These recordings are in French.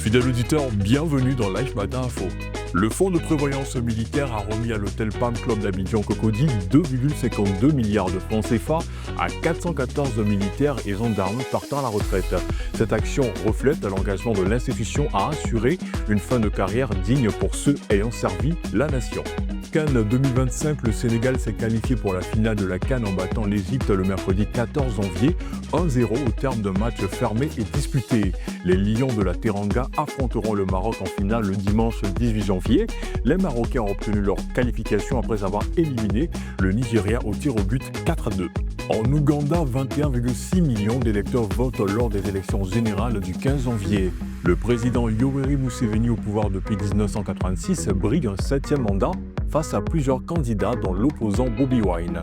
Fidèle auditeur, bienvenue dans Life Matin Info. Le fonds de prévoyance militaire a remis à l'hôtel Palm Club d'Abidjan Cocody 2,52 milliards de francs CFA à 414 militaires et gendarmes partant à la retraite. Cette action reflète l'engagement de l'institution à assurer une fin de carrière digne pour ceux ayant servi la nation. CAN 2025, le Sénégal s'est qualifié pour la finale de la CAN en battant l'Égypte le mercredi 14 janvier 1-0 au terme d'un match fermé et disputé. Les Lions de la Teranga affronteront le Maroc en finale le dimanche 18 janvier. Les Marocains ont obtenu leur qualification après avoir éliminé le Nigeria au tir au but 4-2. En Ouganda, 21,6 millions d'électeurs votent lors des élections générales du 15 janvier. Le président Yoweri Museveni, au pouvoir depuis 1986, brigue un 7e mandat face à plusieurs candidats dont l'opposant Bobi Wine.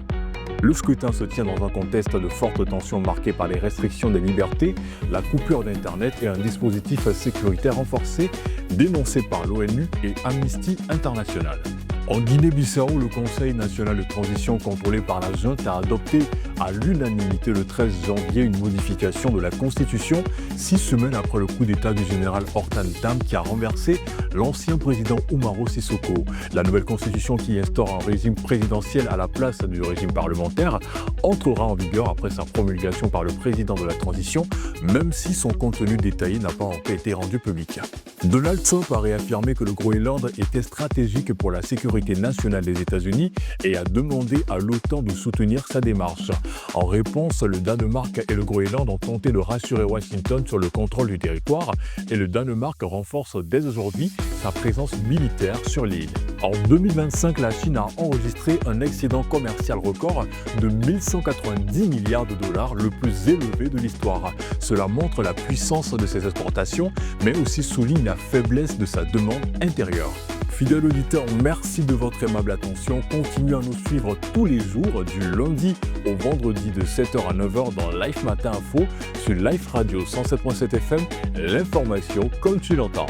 Le scrutin se tient dans un contexte de forte tension marqué par les restrictions des libertés, la coupure d'Internet et un dispositif sécuritaire renforcé dénoncé par l'ONU et Amnesty International. En Guinée-Bissau, le Conseil national de transition contrôlé par la junte a adopté à l'unanimité le 13 janvier une modification de la Constitution, 6 semaines après le coup d'État du général Hortan Tam qui a renversé l'ancien président Umaro Sissoko. La nouvelle Constitution qui instaure un régime présidentiel à la place du régime parlementaire entrera en vigueur après sa promulgation par le président de la transition, même si son contenu détaillé n'a pas encore été rendu public. Donald Trump a réaffirmé que le Groenland était stratégique pour la sécurité nationale des États-Unis et a demandé à l'OTAN de soutenir sa démarche. En réponse, le Danemark et le Groenland ont tenté de rassurer Washington sur le contrôle du territoire et le Danemark renforce dès aujourd'hui sa présence militaire sur l'île. En 2025, la Chine a enregistré un excédent commercial record de 1190 milliards de dollars, le plus élevé de l'histoire. Cela montre la puissance de ses exportations, mais aussi souligne la faiblesse de sa demande intérieure. Fidèle auditeur, merci de votre aimable attention. Continuez à nous suivre tous les jours, du lundi au vendredi de 7h à 9h dans Life Matin Info sur Life Radio 107.7 FM, l'information comme tu l'entends.